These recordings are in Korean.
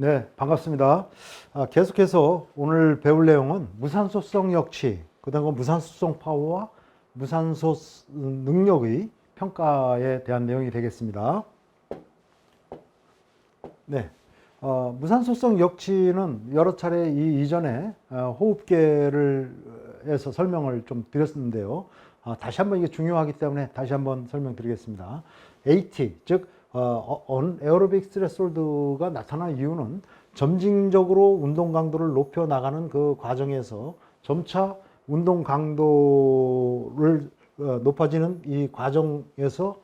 네, 반갑습니다. 계속해서 오늘 배울 내용은 무산소성 역치, 그다음 무산소성 파워와 무산소 능력의 평가에 대한 내용이 되겠습니다. 네, 무산소성 역치는 여러 차례 이전에 호흡계를 해서 설명을 좀 드렸는데요. 다시 한번 이게 중요하기 때문에 다시 한번 설명드리겠습니다. AT, 즉 에어로빅 스트레스홀드가 나타난 이유는 점진적으로 운동 강도를 높여 나가는 그 과정에서 점차 운동 강도를 높아지는 이 과정에서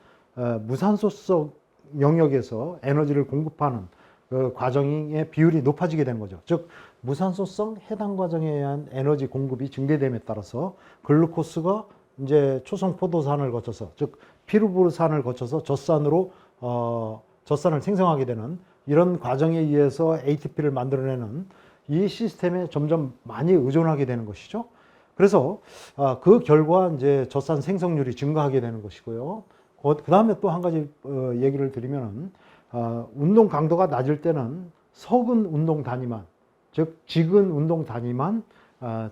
무산소성 영역에서 에너지를 공급하는 그 과정의 비율이 높아지게 되는 거죠. 즉 무산소성 해당 과정에 의한 에너지 공급이 증대됨에 따라서 글루코스가 이제 초성 포도산을 거쳐서, 즉 피루부산을 거쳐서 젖산을 생성하게 되는 이런 과정에 의해서 ATP를 만들어내는 이 시스템에 점점 많이 의존하게 되는 것이죠. 그래서 그 결과 이제 젖산 생성률이 증가하게 되는 것이고요. 그 다음에 또 한 가지 얘기를 드리면은 운동 강도가 낮을 때는 서근 운동 단위만, 즉 직근 운동 단위만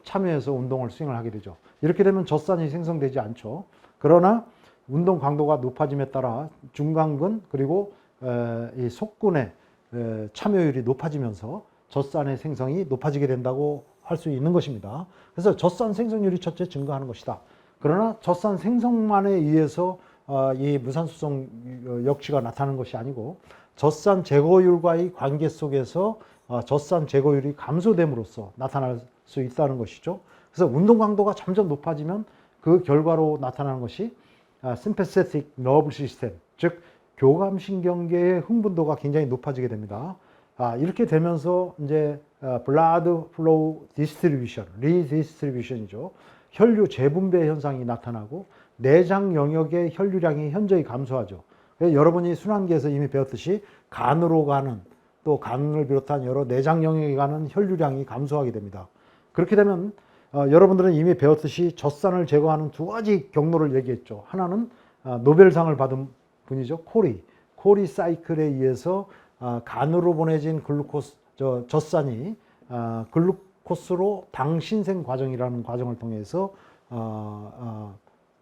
참여해서 운동을 수행을 하게 되죠. 이렇게 되면 젖산이 생성되지 않죠. 그러나 운동 강도가 높아짐에 따라 중간근 그리고 이 속근의 참여율이 높아지면서 젖산의 생성이 높아지게 된다고 할 수 있는 것입니다. 그래서 젖산 생성률이 첫째 증가하는 것이다. 그러나 젖산 생성만에 의해서 이 무산소성 역치가 나타나는 것이 아니고 젖산 제거율과의 관계 속에서 젖산 제거율이 감소됨으로써 나타날 수 있다는 것이죠. 그래서 운동 강도가 점점 높아지면 그 결과로 나타나는 것이 sympathetic nerve system, 즉 교감신경계의 흥분도가 굉장히 높아지게 됩니다. 이렇게 되면서 이제 blood flow distribution, redistribution이죠. 혈류 재분배 현상이 나타나고 내장 영역의 혈류량이 현저히 감소하죠. 여러분이 순환계에서 이미 배웠듯이 간으로 가는, 또 간을 비롯한 여러 내장 영역에 가는 혈류량이 감소하게 됩니다. 그렇게 되면 여러분들은 이미 배웠듯이 젖산을 제거하는 두 가지 경로를 얘기했죠. 하나는 노벨상을 받은 분이죠. 코리 사이클에 의해서 간으로 보내진 젖산이 글루코스로 당 신생 과정이라는 과정을 통해서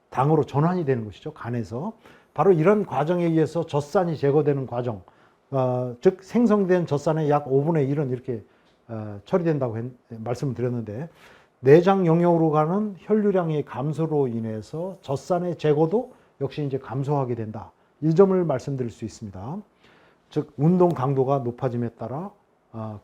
당으로 전환이 되는 것이죠. 간에서. 바로 이런 과정에 의해서 젖산이 제거되는 과정, 즉 생성된 젖산의 약 5분의 1은 이렇게 처리된다고 말씀을 드렸는데, 내장 영역으로 가는 혈류량의 감소로 인해서 젖산의 제거도 역시 이제 감소하게 된다. 이 점을 말씀드릴 수 있습니다. 즉 운동 강도가 높아짐에 따라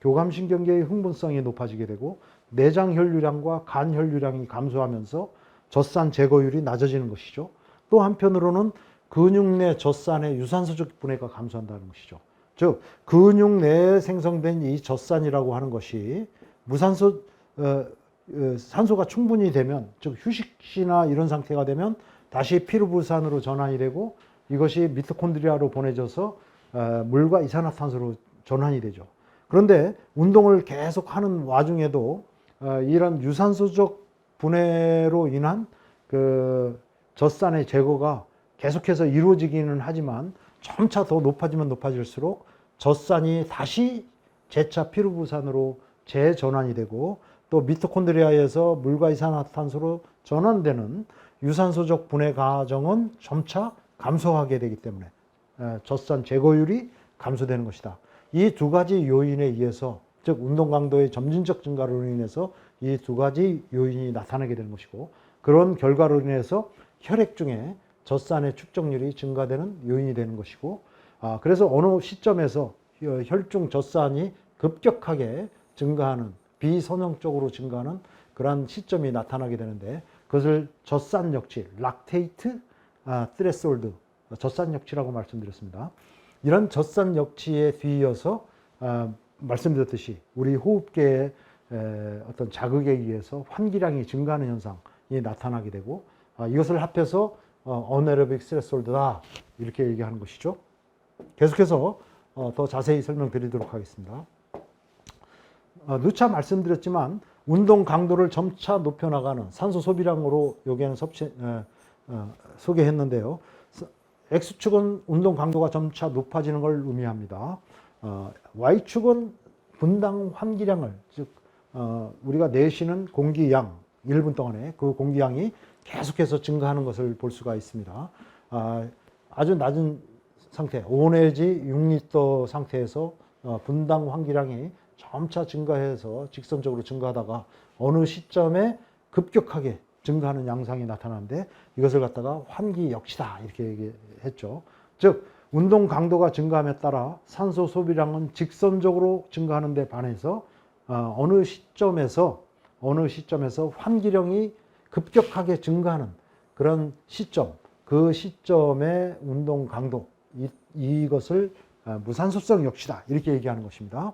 교감신경계의 흥분성이 높아지게 되고 내장 혈류량과 간 혈류량이 감소하면서 젖산 제거율이 낮아지는 것이죠. 또 한편으로는 근육 내 젖산의 유산소적 분해가 감소한다는 것이죠. 즉 근육 내에 생성된 이 젖산이라고 하는 것이 산소가 충분히 되면, 즉 휴식시나 이런 상태가 되면 다시 피루부산으로 전환이 되고 이것이 미토콘드리아로 보내져서 물과 이산화탄소로 전환이 되죠. 그런데 운동을 계속 하는 와중에도 이런 유산소적 분해로 인한 그 젖산의 제거가 계속해서 이루어지기는 하지만 점차 더 높아지면 높아질수록 젖산이 다시 재차 피루부산으로 재전환이 되고 또 미토콘드리아에서 물과 이산화탄소로 전환되는 유산소적 분해 과정은 점차 감소하게 되기 때문에 젖산 제거율이 감소되는 것이다. 이 두 가지 요인에 의해서, 즉 운동 강도의 점진적 증가로 인해서 이 두 가지 요인이 나타나게 되는 것이고, 그런 결과로 인해서 혈액 중에 젖산의 축적률이 증가되는 요인이 되는 것이고, 그래서 어느 시점에서 혈중 젖산이 급격하게 증가하는, 비선형적으로 증가하는 그러한 시점이 나타나게 되는데, 그것을 젖산 역치, 락테이트 스트레스홀드, 젖산 역치라고 말씀드렸습니다. 이런 젖산 역치에 뒤이어서 말씀드렸듯이 우리 호흡계의 어떤 자극에 의해서 환기량이 증가하는 현상이 나타나게 되고, 이것을 합해서 어네로빅 스트레스홀드다 이렇게 얘기하는 것이죠. 계속해서 더 자세히 설명드리도록 하겠습니다. 누차 말씀드렸지만 운동 강도를 점차 높여나가는 산소 소비량으로 여기에는 소개했는데요. X축은 운동 강도가 점차 높아지는 걸 의미합니다. Y축은 분당 환기량을, 즉 우리가 내쉬는 공기양 1분 동안에 그 공기양이 계속해서 증가하는 것을 볼 수가 있습니다. 아주 낮은 상태, 5 내지 6리터 상태에서 분당 환기량이 점차 증가해서 직선적으로 증가하다가 어느 시점에 급격하게 증가하는 양상이 나타나는데, 이것을 갖다가 환기 역시다 이렇게 얘기했죠. 즉 운동 강도가 증가함에 따라 산소 소비량은 직선적으로 증가하는 데 반해서 어느 시점에서 환기량이 급격하게 증가하는 그런 시점, 그 시점의 운동 강도, 이것을 무산소성 역시다 이렇게 얘기하는 것입니다.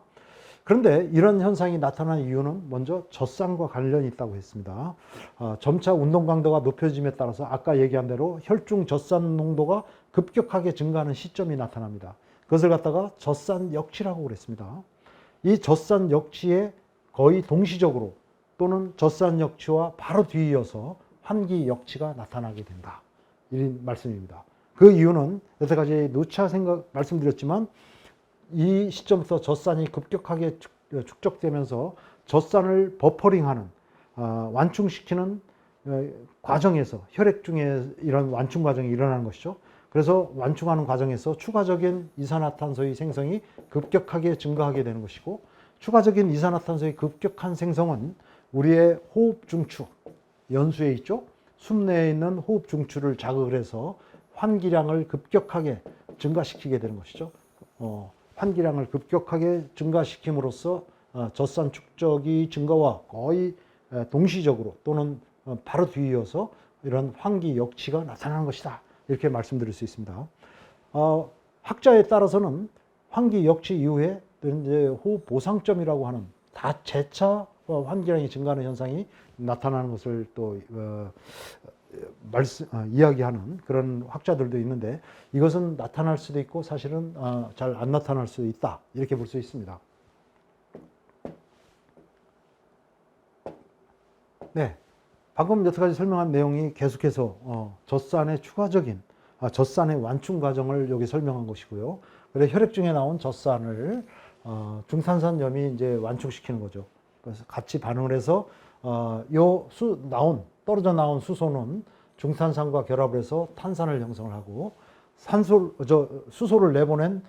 그런데 이런 현상이 나타나는 이유는 먼저 젖산과 관련이 있다고 했습니다. 점차 운동 강도가 높여짐에 따라서 아까 얘기한 대로 혈중 젖산 농도가 급격하게 증가하는 시점이 나타납니다. 그것을 갖다가 젖산 역치라고 그랬습니다. 이 젖산 역치에 거의 동시적으로 또는 젖산 역치와 바로 뒤이어서 환기 역치가 나타나게 된다, 이런 말씀입니다. 그 이유는 여태까지 누차 말씀드렸지만 이 시점부터 젖산이 급격하게 축적되면서 젖산을 버퍼링하는, 완충시키는 과정에서 혈액 중에 이런 완충 과정이 일어나는 것이죠. 그래서 완충하는 과정에서 추가적인 이산화탄소의 생성이 급격하게 증가하게 되는 것이고, 추가적인 이산화탄소의 급격한 생성은 우리의 호흡 중추, 연수에 있죠. 숨 내에 있는 호흡 중추를 자극을 해서 환기량을 급격하게 증가시키게 되는 것이죠. 환기량을 급격하게 증가시킴으로써 젖산 축적이 증가와 거의 동시적으로 또는 바로 뒤이어서 이런 환기 역치가 나타나는 것이다, 이렇게 말씀드릴 수 있습니다. 학자에 따라서는 환기 역치 이후에 이제 호흡 보상점이라고 하는 다 재차 환기량이 증가하는 현상이 나타나는 것을 또 이야기하는 그런 학자들도 있는데, 이것은 나타날 수도 있고 사실은 잘 안 나타날 수도 있다, 이렇게 볼 수 있습니다. 네, 방금 여태까지 설명한 내용이 계속해서 젖산의 추가적인 젖산의 완충 과정을 여기 설명한 것이고요. 그래서 혈액 중에 나온 젖산을 중탄산염이 이제 완충시키는 거죠. 그래서 같이 반응을 해서 떨어져 나온 수소는 중탄산과 결합을 해서 탄산을 형성을 하고, 수소를 내보낸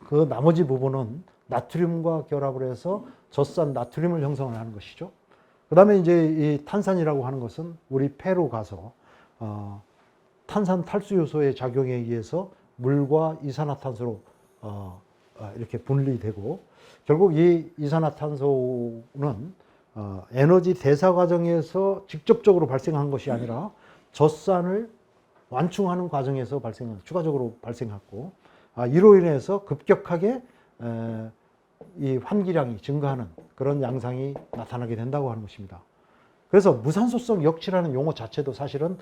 그 나머지 부분은 나트륨과 결합을 해서 젖산 나트륨을 형성을 하는 것이죠. 그 다음에 이제 이 탄산이라고 하는 것은 우리 폐로 가서 탄산 탈수 요소의 작용에 의해서 물과 이산화탄소로 이렇게 분리되고, 결국 이 이산화탄소는 에너지 대사 과정에서 직접적으로 발생한 것이 아니라 젖산을 완충하는 과정에서 추가적으로 발생했고, 이로 인해서 급격하게 이 환기량이 증가하는 그런 양상이 나타나게 된다고 하는 것입니다. 그래서 무산소성 역치라는 용어 자체도 사실은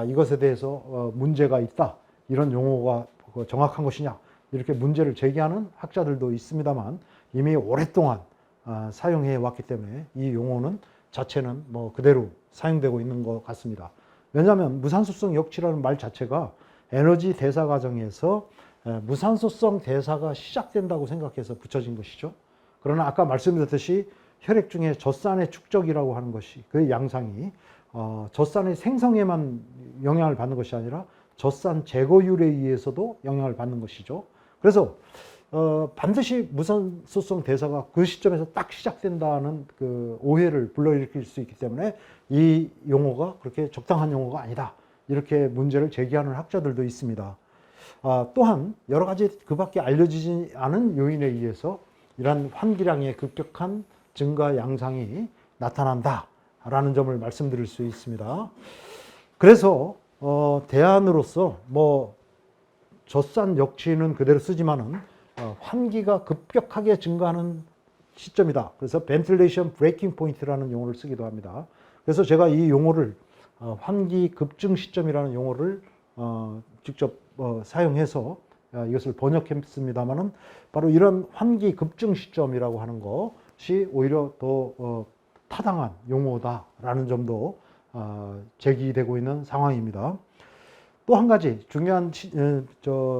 이것에 대해서 문제가 있다, 이런 용어가 정확한 것이냐, 이렇게 문제를 제기하는 학자들도 있습니다만, 이미 오랫동안 사용해 왔기 때문에 이 용어는 자체는 뭐 그대로 사용되고 있는 것 같습니다. 왜냐하면 무산소성 역치라는 말 자체가 에너지 대사 과정에서 무산소성 대사가 시작된다고 생각해서 붙여진 것이죠. 그러나 아까 말씀드렸듯이 혈액 중에 젖산의 축적이라고 하는 것이, 그 양상이 젖산의 생성에만 영향을 받는 것이 아니라 젖산 제거율에 의해서도 영향을 받는 것이죠. 그래서 반드시 무산소성 대사가 그 시점에서 딱 시작된다는 그 오해를 불러일으킬 수 있기 때문에 이 용어가 그렇게 적당한 용어가 아니다, 이렇게 문제를 제기하는 학자들도 있습니다. 또한 여러 가지 그 밖에 알려지지 않은 요인에 의해서 이러한 환기량의 급격한 증가 양상이 나타난다라는 점을 말씀드릴 수 있습니다. 그래서 대안으로서 젖산 역치는 그대로 쓰지만은 환기가 급격하게 증가하는 시점이다. 그래서 ventilation breaking point라는 용어를 쓰기도 합니다. 그래서 제가 이 용어를 환기 급증 시점이라는 용어를 직접 사용해서 이것을 번역했습니다만은, 바로 이런 환기 급증 시점이라고 하는 것이 오히려 더 타당한 용어다라는 점도 제기되고 있는 상황입니다. 또 한 가지 중요한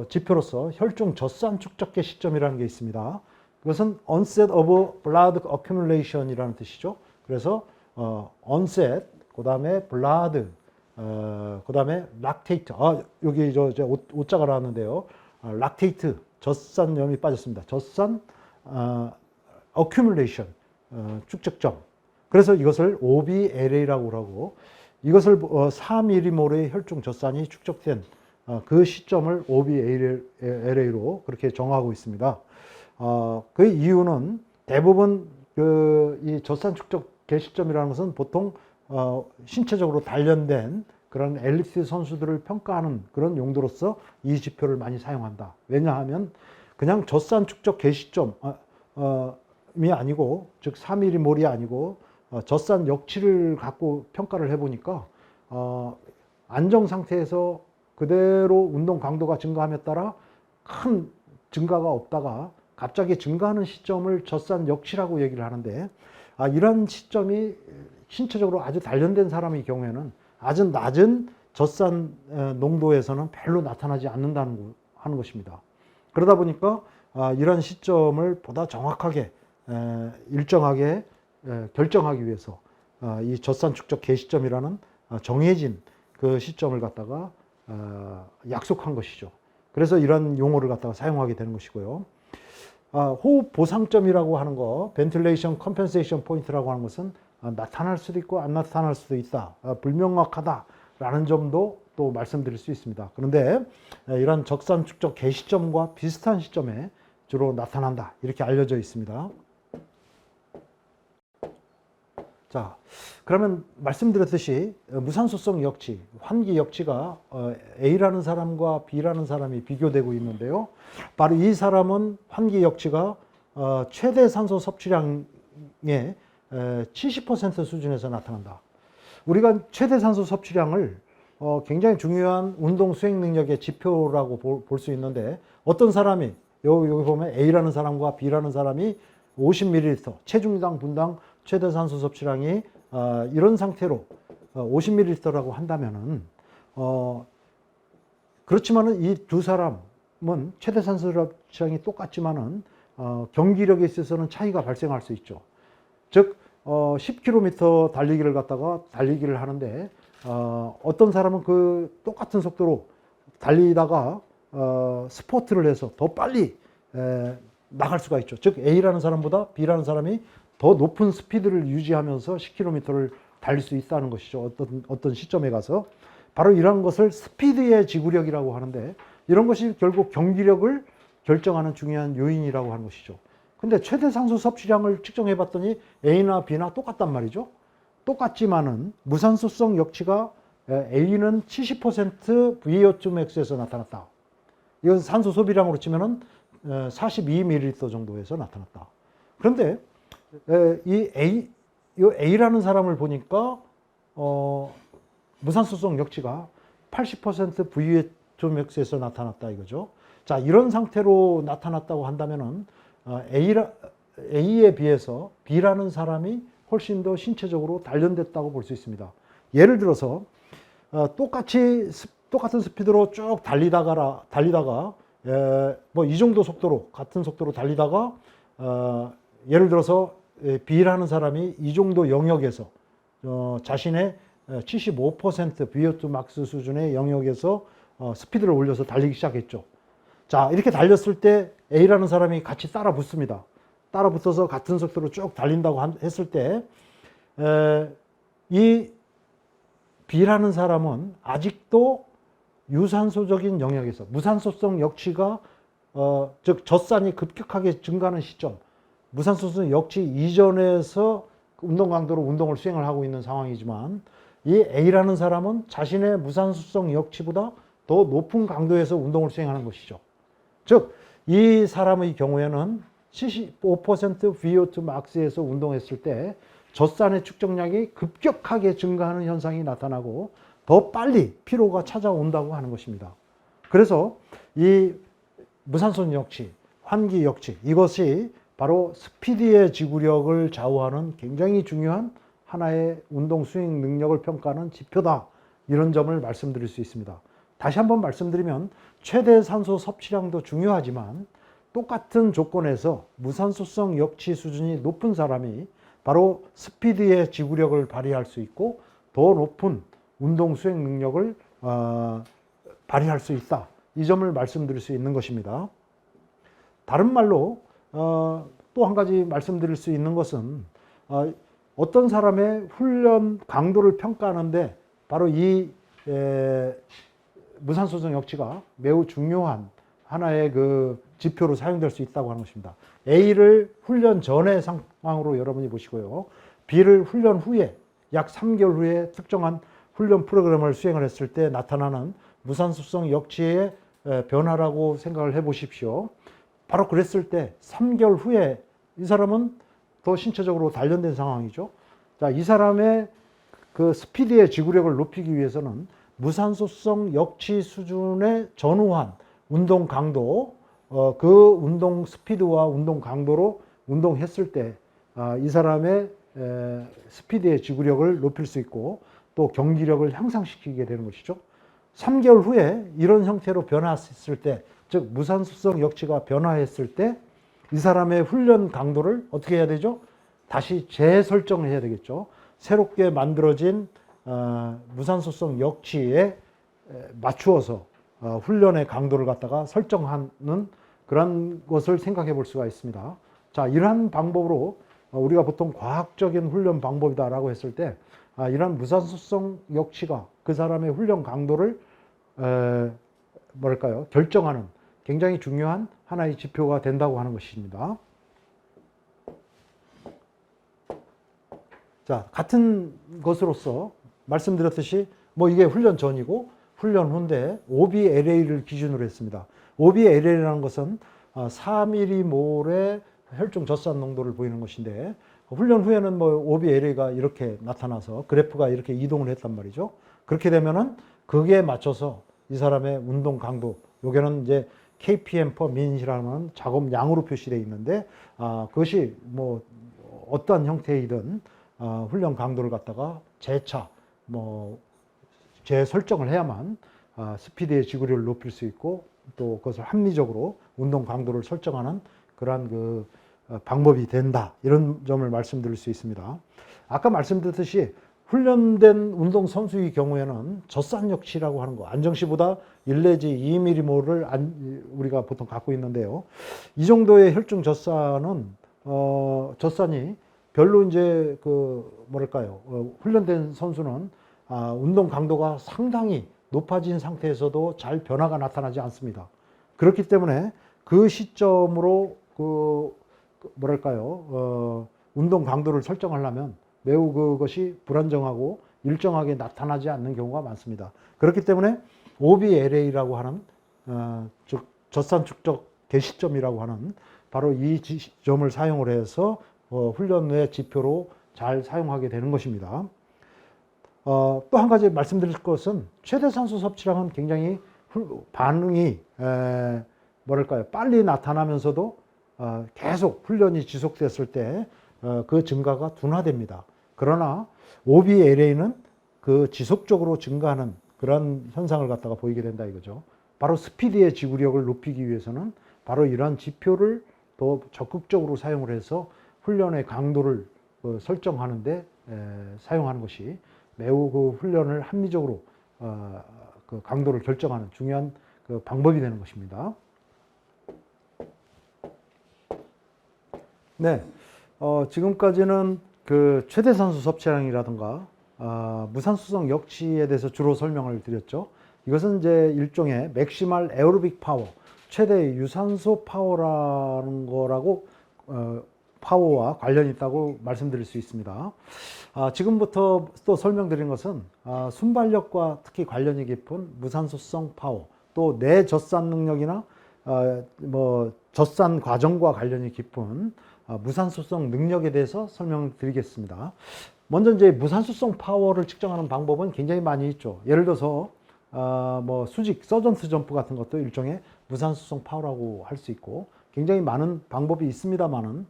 지표로서 혈중 젖산 축적계 시점이라는 게 있습니다. 그것은 onset of blood accumulation이라는 뜻이죠. 그래서 onset, 그 다음에 blood, 그 다음에 lactate. 여기 저 오자가 나왔는데요. lactate, 젖산염이 빠졌습니다. 젖산 accumulation, 축적점. 그래서 이것을 OBLA라고 하고, 이것을 4mm몰의 혈중 젖산이 축적된 그 시점을 OBLA로 그렇게 정하고 있습니다. 그 이유는 대부분 이 젖산 축적 개시점이라는 것은 보통 신체적으로 단련된 그런 엘리트 선수들을 평가하는 그런 용도로서 이 지표를 많이 사용한다. 왜냐하면 그냥 젖산 축적 개시점이 아니고, 즉 4mm몰이 아니고 젖산 역치를 갖고 평가를 해보니까 안정 상태에서 그대로 운동 강도가 증가함에 따라 큰 증가가 없다가 갑자기 증가하는 시점을 젖산 역치라고 얘기를 하는데, 이런 시점이 신체적으로 아주 단련된 사람의 경우에는 아주 낮은 젖산 농도에서는 별로 나타나지 않는다는 하는 것입니다. 그러다 보니까 이런 시점을 보다 정확하게 일정하게 결정하기 위해서 이 젖산 축적 개시점이라는 정해진 그 시점을 갖다가 약속한 것이죠. 그래서 이런 용어를 갖다가 사용하게 되는 것이고요. 호흡 보상점이라고 하는 거, ventilation compensation point라고 하는 것은 나타날 수도 있고 안 나타날 수도 있다, 불명확하다라는 점도 또 말씀드릴 수 있습니다. 그런데 이런 젖산 축적 개시점과 비슷한 시점에 주로 나타난다, 이렇게 알려져 있습니다. 자, 그러면 말씀드렸듯이 무산소성 역치, 환기 역치가 A라는 사람과 B라는 사람이 비교되고 있는데요. 바로 이 사람은 환기 역치가 최대 산소 섭취량의 70% 수준에서 나타난다. 우리가 최대 산소 섭취량을 굉장히 중요한 운동 수행 능력의 지표라고 볼 수 있는데, 어떤 사람이 여기 보면 A라는 사람과 B라는 사람이 50ml, 체중당 분당 최대 산소 섭취량이 이런 상태로 50ml라고 한다면은 그렇지만은 이 두 사람은 최대 산소 섭취량이 똑같지만은 경기력에 있어서는 차이가 발생할 수 있죠. 즉 10km 달리기를 갖다가 달리기를 하는데 어떤 사람은 그 똑같은 속도로 달리다가 스포트를 해서 더 빨리 나갈 수가 있죠. 즉 A라는 사람보다 B라는 사람이 더 높은 스피드를 유지하면서 10km를 달릴 수 있다는 것이죠. 어떤 시점에 가서. 바로 이런 것을 스피드의 지구력이라고 하는데, 이런 것이 결국 경기력을 결정하는 중요한 요인이라고 하는 것이죠. 근데 최대 산소 섭취량을 측정해 봤더니 A나 B나 똑같단 말이죠. 똑같지만은 무산소성 역치가 A는 70% VO2 max에서 나타났다. 이건 산소 소비량으로 치면은 42ml 정도에서 나타났다. 그런데 이 A라는 사람을 보니까 무산소성 역치가 80% VO2 max에서 나타났다 이거죠. 자, 이런 상태로 나타났다고 한다면은 A에 비해서 B라는 사람이 훨씬 더 신체적으로 단련됐다고 볼 수 있습니다. 예를 들어서 똑같은 스피드로 쭉 달리다가 뭐 이 정도 속도로, 같은 속도로 달리다가 예를 들어서 B라는 사람이 이 정도 영역에서 자신의 75% VO2 max 수준의 영역에서 스피드를 올려서 달리기 시작했죠. 자, 이렇게 달렸을 때 A라는 사람이 같이 따라 붙습니다. 따라 붙어서 같은 속도로 쭉 달린다고 했을 때 이 B라는 사람은 아직도 유산소적인 영역에서 무산소성 역치가 즉 젖산이 급격하게 증가하는 시점, 무산소성 역치 이전에서 운동 강도로 운동을 수행을 하고 있는 상황이지만, 이 A라는 사람은 자신의 무산소성 역치보다 더 높은 강도에서 운동을 수행하는 것이죠. 즉, 이 사람의 경우에는 75% VO2 max에서 운동했을 때 젖산의 축적량이 급격하게 증가하는 현상이 나타나고 더 빨리 피로가 찾아온다고 하는 것입니다. 그래서 이 무산소 역치, 환기 역치, 이것이 바로 스피드의 지구력을 좌우하는 굉장히 중요한 하나의 운동 수행 능력을 평가하는 지표다, 이런 점을 말씀드릴 수 있습니다. 다시 한번 말씀드리면 최대 산소 섭취량도 중요하지만 똑같은 조건에서 무산소성 역치 수준이 높은 사람이 바로 스피드의 지구력을 발휘할 수 있고 더 높은 운동 수행 능력을 발휘할 수 있다. 이 점을 말씀드릴 수 있는 것입니다. 다른 말로 또 한 가지 말씀드릴 수 있는 것은 어떤 사람의 훈련 강도를 평가하는데 바로 이 무산소성 역치가 매우 중요한 하나의 그 지표로 사용될 수 있다고 하는 것입니다. A를 훈련 전의 상황으로 여러분이 보시고요. B를 훈련 후에 약 3개월 후에 특정한 훈련 프로그램을 수행을 했을 때 나타나는 무산소성 역치의 변화라고 생각을 해 보십시오. 바로 그랬을 때 3개월 후에 이 사람은 더 신체적으로 단련된 상황이죠. 자, 이 사람의 그 스피드의 지구력을 높이기 위해서는 무산소성 역치 수준의 전후한 운동 강도, 그 운동 스피드와 운동 강도로 운동했을 때 이 사람의 스피드의 지구력을 높일 수 있고 또 경기력을 향상시키게 되는 것이죠. 3개월 후에 이런 형태로 변화했을 때, 즉 무산소성 역치가 변화했을 때 이 사람의 훈련 강도를 어떻게 해야 되죠? 다시 재설정을 해야 되겠죠. 새롭게 만들어진 무산소성 역치에 맞추어서 훈련의 강도를 갖다가 설정하는 그런 것을 생각해 볼 수가 있습니다. 자, 이러한 방법으로 우리가 보통 과학적인 훈련 방법이다라고 했을 때 이러한 무산소성 역치가 그 사람의 훈련 강도를 뭐랄까요? 결정하는 굉장히 중요한 하나의 지표가 된다고 하는 것입니다. 자, 같은 것으로서 말씀드렸듯이 뭐 이게 훈련 전이고 훈련 후인데 OB-LA를 기준으로 했습니다. OB-LA라는 것은 4mm몰의 혈중 젖산 농도를 보이는 것인데 훈련 후에는 뭐 OB-LA가 이렇게 나타나서 그래프가 이렇게 이동을 했단 말이죠. 그렇게 되면은 그게 맞춰서 이 사람의 운동 강도, 요게는 이제 kpm per min이라는 작업량으로 표시되어 있는데 그것이 뭐 어떠한 형태이든 훈련 강도를 갖다가 재차 재설정을 해야만 스피드의 지구력을 높일 수 있고 또 그것을 합리적으로 운동 강도를 설정하는 그러한 그 방법이 된다. 이런 점을 말씀드릴 수 있습니다. 아까 말씀드렸듯이 훈련된 운동선수의 경우에는 젖산 역치라고 하는 거, 안정시보다 1 내지 2mm몰을 우리가 보통 갖고 있는데요. 이 정도의 혈중 젖산은, 젖산이 별로 이제 뭐랄까요, 훈련된 선수는 운동 강도가 상당히 높아진 상태에서도 잘 변화가 나타나지 않습니다. 그렇기 때문에 그 시점으로 뭐랄까요, 운동 강도를 설정하려면 매우 그것이 불안정하고 일정하게 나타나지 않는 경우가 많습니다. 그렇기 때문에 OB-LA라고 하는 즉 젖산 축적 개시점이라고 하는 바로 이 지점을 사용을 해서 훈련 의 지표로 잘 사용하게 되는 것입니다. 또 한 가지 말씀드릴 것은 최대 산소 섭취량은 굉장히 반응이 뭐랄까요, 빨리 나타나면서도 계속 훈련이 지속됐을 때 그 증가가 둔화됩니다. 그러나 OB-LA는 그 지속적으로 증가하는 그런 현상을 갖다가 보이게 된다 이거죠. 바로 스피드의 지구력을 높이기 위해서는 바로 이러한 지표를 더 적극적으로 사용을 해서 훈련의 강도를 설정하는데 사용하는 것이 매우 그 훈련을 합리적으로 그 강도를 결정하는 중요한 그 방법이 되는 것입니다. 네, 지금까지는 그 최대 산소 섭취량이라든가 무산소성 역치에 대해서 주로 설명을 드렸죠. 이것은 이제 일종의 맥시멀 에어로빅 파워, 최대 유산소 파워라는 거라고 파워와 관련이 있다고 말씀드릴 수 있습니다. 지금부터 또 설명드린 것은 순발력과 특히 관련이 깊은 무산소성 파워, 또 내 젖산 능력이나 뭐 젖산 과정과 관련이 깊은 무산소성 능력에 대해서 설명드리겠습니다. 먼저 이제 무산소성 파워를 측정하는 방법은 굉장히 많이 있죠. 예를 들어서 뭐 수직 서전트 점프 같은 것도 일종의 무산소성 파워라고 할 수 있고 굉장히 많은 방법이 있습니다만은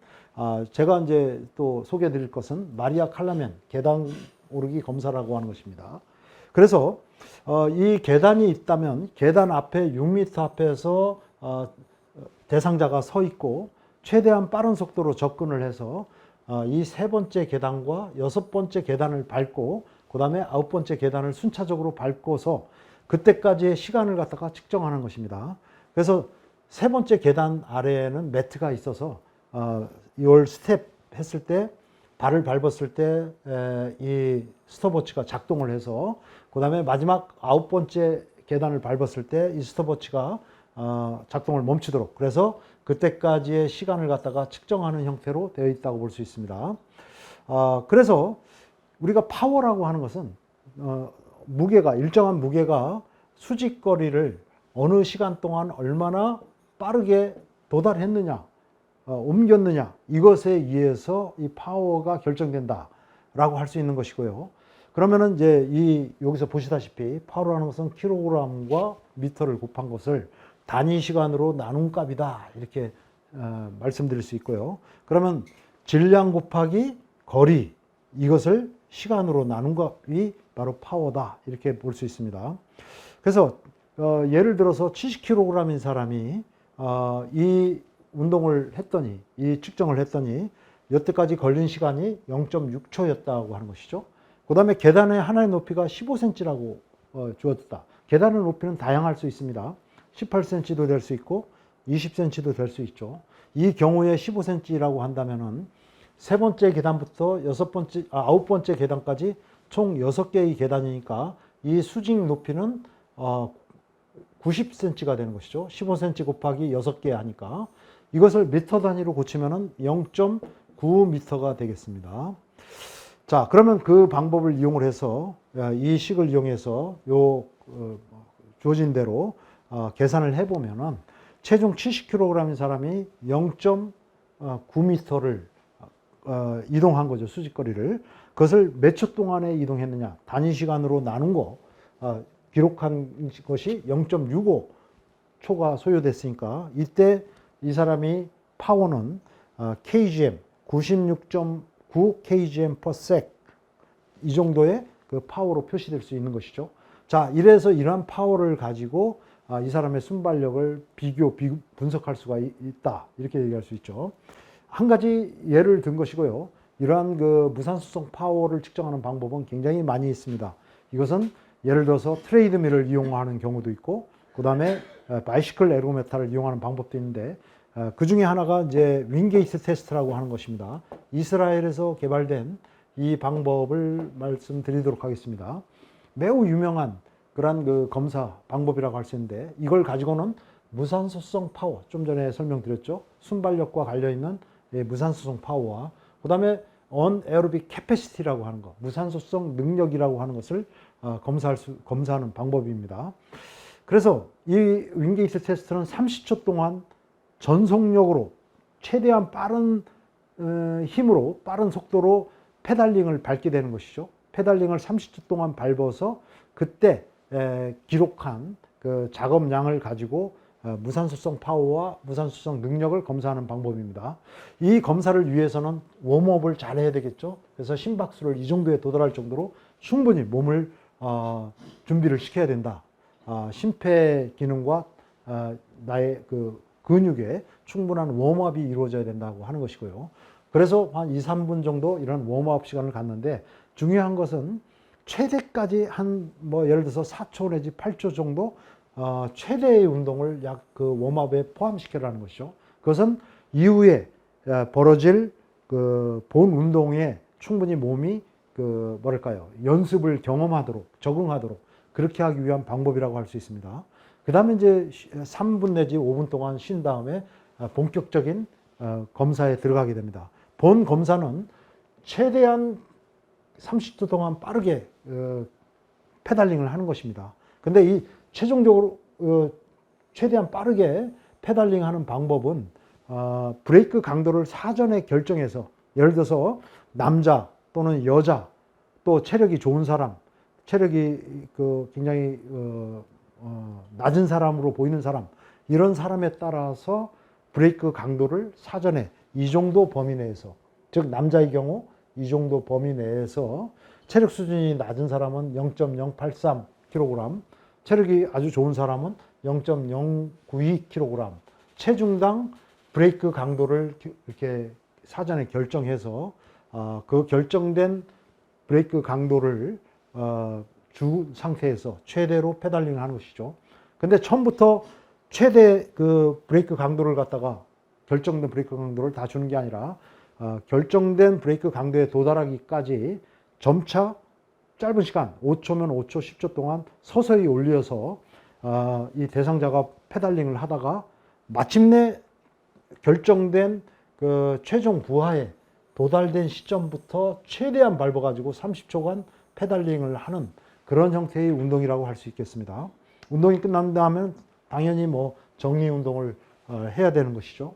제가 이제 또 소개해드릴 것은 마리아 칼라멘 계단 오르기 검사라고 하는 것입니다. 그래서 이 계단이 있다면 계단 앞에 6m 앞에서 대상자가 서 있고 최대한 빠른 속도로 접근을 해서 이 세 번째 계단과 여섯 번째 계단을 밟고 그 다음에 아홉 번째 계단을 순차적으로 밟고서 그때까지의 시간을 갖다가 측정하는 것입니다. 그래서 세 번째 계단 아래에는 매트가 있어서 이걸 스텝 했을 때 발을 밟았을 때 이 스톱워치가 작동을 해서 그 다음에 마지막 아홉 번째 계단을 밟았을 때 이 스톱워치가 작동을 멈추도록, 그래서 그때까지의 시간을 갖다가 측정하는 형태로 되어 있다고 볼 수 있습니다. 그래서 우리가 파워라고 하는 것은 무게가, 일정한 무게가 수직거리를 어느 시간 동안 얼마나 빠르게 도달했느냐, 옮겼느냐, 이것에 의해서 이 파워가 결정된다라고 할 수 있는 것이고요. 그러면은 이제 여기서 보시다시피 파워라는 것은 킬로그램과 미터를 곱한 것을 단위 시간으로 나눈 값이다, 이렇게 말씀드릴 수 있고요. 그러면 질량 곱하기 거리, 이것을 시간으로 나눈 값이 바로 파워다, 이렇게 볼 수 있습니다. 그래서 예를 들어서 70kg인 사람이 이 운동을 했더니, 이 측정을 했더니 여태까지 걸린 시간이 0.6초였다고 하는 것이죠. 그 다음에 계단의 하나의 높이가 15cm라고 주어졌다. 계단의 높이는 다양할 수 있습니다. 18cm도 될 수 있고 20cm도 될 수 있죠. 이 경우에 15cm라고 한다면은 세 번째 계단부터 아홉 번째 계단까지 총 6개의 계단이니까 이 수직 높이는 90cm가 되는 것이죠. 15cm 곱하기 6개 하니까 이것을 미터 단위로 고치면은 0.9m가 되겠습니다. 자, 그러면 그 방법을 이용을 해서 이 식을 이용해서 주어진 대로 계산을 해보면은 체중 70kg인 사람이 0.9m를 이동한 거죠. 수직거리를. 그것을 몇 초 동안에 이동했느냐, 단위 시간으로 나눈 거, 기록한 것이 0.65초가 소요됐으니까 이때 이 사람이 파워는 kgm, 96.9 kgm per sec, 이 정도의 그 파워로 표시될 수 있는 것이죠. 자, 이래서 이러한 파워를 가지고 이 사람의 순발력을 분석할 수가 있다, 이렇게 얘기할 수 있죠. 한 가지 예를 든 것이고요. 이러한 그 무산소성 파워를 측정하는 방법은 굉장히 많이 있습니다. 이것은 예를 들어서 트레이드밀을 이용하는 경우도 있고, 그 다음에 바이시클 에르고메타를 이용하는 방법도 있는데, 그 중에 하나가 이제 윙게이트 테스트라고 하는 것입니다. 이스라엘에서 개발된 이 방법을 말씀드리도록 하겠습니다. 매우 유명한 그런 그 검사 방법이라고 할 수 있는데, 이걸 가지고는 무산소성 파워, 좀 전에 설명드렸죠. 순발력과 관련있는 무산소성 파워와 그 다음에 언에어로빅 캐패시티라고 하는 것, 무산소성 능력이라고 하는 것을 검사하는 방법입니다. 그래서 이 윙게이트 테스트는 30초 동안 전속력으로 최대한 빠른 힘으로, 빠른 속도로 페달링을 밟게 되는 것이죠. 페달링을 30초 동안 밟아서 그때 기록한 그 작업량을 가지고 무산소성 파워와 무산소성 능력을 검사하는 방법입니다. 이 검사를 위해서는 웜업을 잘 해야 되겠죠. 그래서 심박수를 이 정도에 도달할 정도로 충분히 몸을 준비를 시켜야 된다. 심폐 기능과 나의 그 근육에 충분한 웜업이 이루어져야 된다고 하는 것이고요. 그래서 한 2, 3분 정도 이런 웜업 시간을 갖는데, 중요한 것은 최대까지 예를 들어서 4초 내지 8초 정도 최대의 운동을 약 그 웜업에 포함시켜라는 것이죠. 그것은 이후에 벌어질 그 본 운동에 충분히 몸이 연습을 경험하도록, 적응하도록 그렇게 하기 위한 방법이라고 할 수 있습니다. 그 다음에 이제 3분 내지 5분 동안 쉰 다음에 본격적인 검사에 들어가게 됩니다. 본 검사는 최대한 30초 동안 빠르게 페달링을 하는 것입니다. 근데 이 최종적으로 최대한 빠르게 페달링 하는 방법은 브레이크 강도를 사전에 결정해서, 예를 들어서 남자 또는 여자, 또 체력이 좋은 사람, 체력이 굉장히 낮은 사람으로 보이는 사람, 이런 사람에 따라서 브레이크 강도를 사전에 이 정도 범위 내에서, 즉 남자의 경우 이 정도 범위 내에서 체력 수준이 낮은 사람은 0.083kg, 체력이 아주 좋은 사람은 0.092kg, 체중당 브레이크 강도를 이렇게 사전에 결정해서 그 결정된 브레이크 강도를 주 상태에서 최대로 페달링을 하는 것이죠. 근데 처음부터 최대 그 브레이크 강도를 갖다가 결정된 브레이크 강도를 다 주는 게 아니라 결정된 브레이크 강도에 도달하기까지 점차 짧은 시간 5초면 5초, 10초 동안 서서히 올려서 이 대상자가 페달링을 하다가 마침내 결정된 그 최종 부하에 도달된 시점부터 최대한 밟아가지고 30초간 페달링을 하는 그런 형태의 운동이라고 할 수 있겠습니다. 운동이 끝난 다음에 당연히 뭐 정리 운동을 해야 되는 것이죠.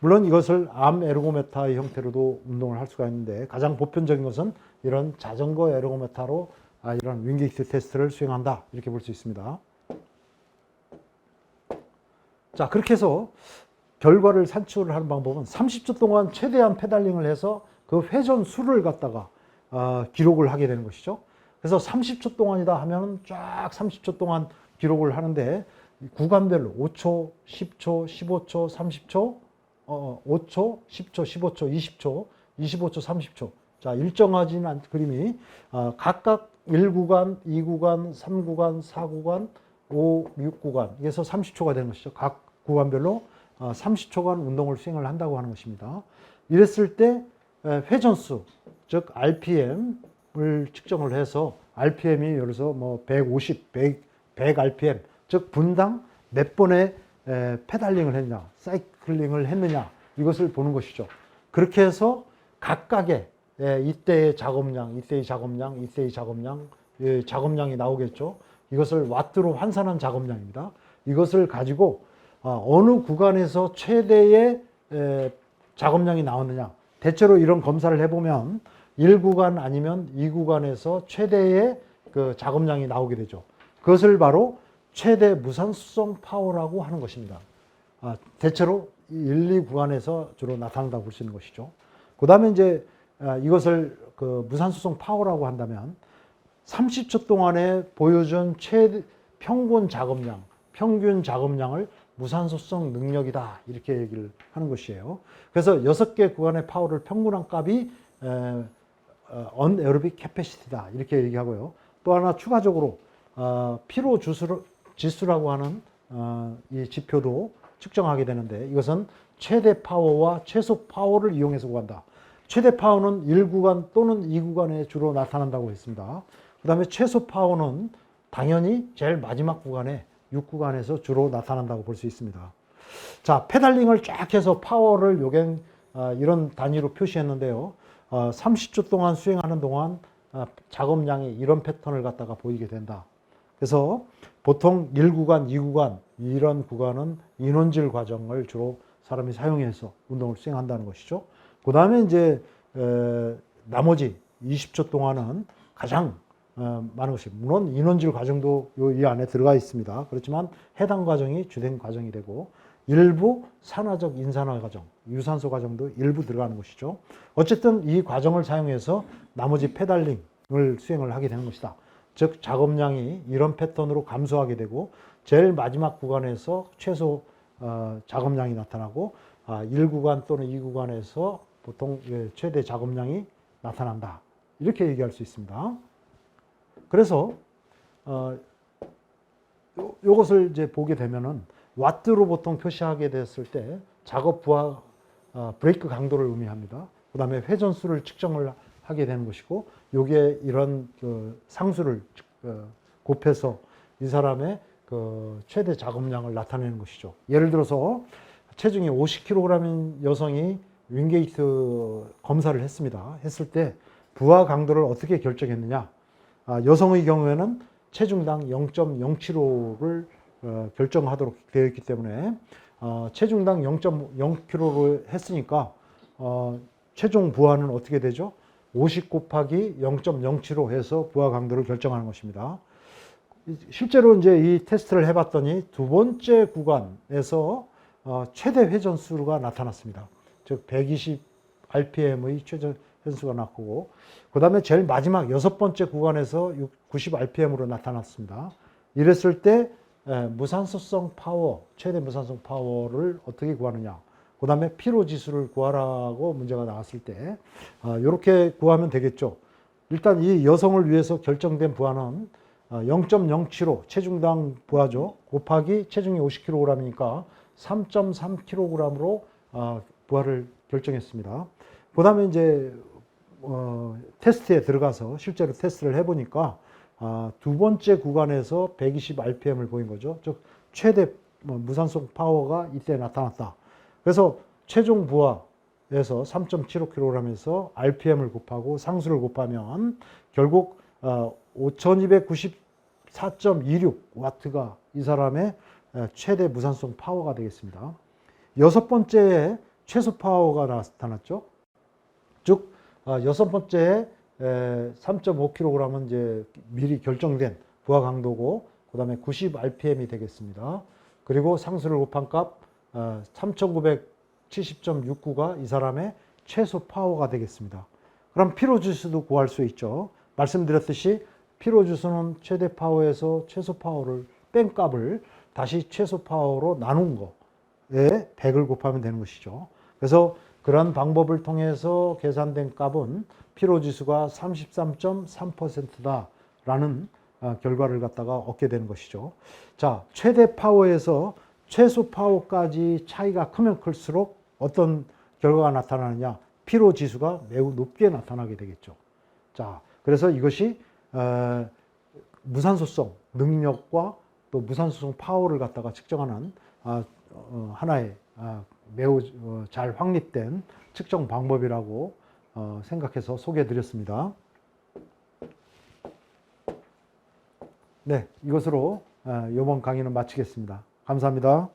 물론 이것을 암 에르고메타의 형태로도 운동을 할 수가 있는데 가장 보편적인 것은 이런 자전거 에르고메타로 이런 윙게이트 테스트를 수행한다 이렇게 볼 수 있습니다. 자, 그렇게 해서 결과를 산출을 하는 방법은 30초 동안 최대한 페달링을 해서 그 회전 수를 갖다가 기록을 하게 되는 것이죠. 그래서 30초 동안이다 하면 쫙 30초 동안 기록을 하는데 구간별로 5초, 10초, 15초, 30초, 5초, 10초, 15초, 20초, 25초, 30초. 자, 일정하지는 않은 그림이 각각 1구간, 2구간, 3구간, 4구간, 5, 6구간. 그래서 30초가 되는 것이죠. 각 구간별로 30초간 운동을 수행을 한다고 하는 것입니다. 이랬을 때 회전수, 즉 RPM을 측정을 해서 RPM이 예를 들어서 뭐 150, 100 RPM, 즉 분당 몇 번의 페달링을 했냐, 사이클링을 했느냐 이것을 보는 것이죠. 그렇게 해서 각각의 이때의 작업량, 이때의 작업량, 이때의 작업량, 작업량이 나오겠죠. 이것을 와트로 환산한 작업량입니다. 이것을 가지고 어느 구간에서 최대의 작업량이 나왔느냐. 대체로 이런 검사를 해보면 1구간 아니면 2구간에서 최대의 그 작업량이 나오게 되죠. 그것을 바로 최대 무산수성 파워라고 하는 것입니다. 대체로 1, 2구간에서 주로 나타난다고 볼 수 있는 것이죠. 그 다음에 이제 이것을 그 무산수성 파워라고 한다면 30초 동안에 보여준 평균 작업량을 무산소성 능력이다 이렇게 얘기를 하는 것이에요. 그래서 6개 구간의 파워를 평균한 값이 언에어로빅 캐패시티다 이렇게 얘기하고요. 또 하나 추가적으로 피로 지수라고 하는 이 지표도 측정하게 되는데 이것은 최대 파워와 최소 파워를 이용해서 구한다. 최대 파워는 1구간 또는 2구간에 주로 나타난다고 했습니다. 그 다음에 최소 파워는 당연히 제일 마지막 구간에 6구간에서 주로 나타난다고 볼 수 있습니다. 자, 페달링을 쫙 해서 파워를 요갱 이런 단위로 표시했는데요. 30초 동안 수행하는 동안 작업량이 이런 패턴을 갖다가 보이게 된다. 그래서 보통 1구간, 2구간 이런 구간은 인원질 과정을 주로 사람이 사용해서 운동을 수행한다는 것이죠. 그 다음에 이제 나머지 20초 동안은 가장 많은 것이 물론 인원질 과정도 이 안에 들어가 있습니다. 그렇지만 해당 과정이 주된 과정이 되고 일부 산화적 인산화 과정, 유산소 과정도 일부 들어가는 것이죠. 어쨌든 이 과정을 사용해서 나머지 페달링을 수행을 하게 되는 것이다. 즉 작업량이 이런 패턴으로 감소하게 되고 제일 마지막 구간에서 최소 작업량이 나타나고 1구간 또는 2구간에서 보통 최대 작업량이 나타난다. 이렇게 얘기할 수 있습니다. 그래서 이것을 이제 보게 되면은 와트로 보통 표시하게 됐을 때 작업 부하 브레이크 강도를 의미합니다. 그 다음에 회전수를 측정을 하게 되는 것이고, 요게 이런 그 상수를 곱해서 이 사람의 그 최대 작업량을 나타내는 것이죠. 예를 들어서 체중이 50kg인 여성이 윙게이트 검사를 했습니다. 했을 때 부하 강도를 어떻게 결정했느냐? 여성의 경우에는 체중당 0.075를 결정하도록 되어 있기 때문에 체중당 0.0kg로 했으니까 최종 부하는 어떻게 되죠? 50 곱하기 0.075 해서 부하 강도를 결정하는 것입니다. 실제로 이제 이 테스트를 해봤더니 두 번째 구간에서 최대 회전수가 나타났습니다. 즉 120 RPM의 최대 회전수가 나왔고, 그 다음에 제일 마지막 6번째 구간에서 90 RPM으로 나타났습니다. 이랬을 때 무산소성 파워, 최대 무산소성 파워를 어떻게 구하느냐. 그 다음에 피로지수를 구하라고 문제가 나왔을 때 이렇게 구하면 되겠죠. 일단 이 여성을 위해서 결정된 부하는 0.075 체중당 부하죠. 곱하기 체중이 50kg이니까 3.3kg으로 부하를 결정했습니다. 그 다음에 이제 테스트에 들어가서 실제로 테스트를 해보니까 두 번째 구간에서 120rpm을 보인 거죠. 즉 최대 무산소 파워가 이때 나타났다. 그래서 최종 부하에서 3.75kg에서 rpm을 곱하고 상수를 곱하면 결국 5294.26W가 이 사람의 최대 무산소 파워가 되겠습니다. 여섯 번째에 최소 파워가 나타났죠. 즉 여섯 번째에 3.5kg은 이제 미리 결정된 부하 강도고, 그 다음에 90rpm이 되겠습니다. 그리고 상수를 곱한 값 3970.69가 이 사람의 최소 파워가 되겠습니다. 그럼 피로지수도 구할 수 있죠. 말씀드렸듯이 피로지수는 최대 파워에서 최소 파워를 뺀 값을 다시 최소 파워로 나눈 거에 100을 곱하면 되는 것이죠. 그래서 그런 방법을 통해서 계산된 값은 피로지수가 33.3%다라는 결과를 갖다가 얻게 되는 것이죠. 자, 최대 파워에서 최소 파워까지 차이가 크면 클수록 어떤 결과가 나타나느냐? 피로지수가 매우 높게 나타나게 되겠죠. 자, 그래서 이것이 무산소성 능력과 또 무산소성 파워를 갖다가 측정하는 하나의 매우 잘 확립된 측정 방법이라고 생각해서 소개해 드렸습니다. 네, 이것으로 이번 강의는 마치겠습니다. 감사합니다.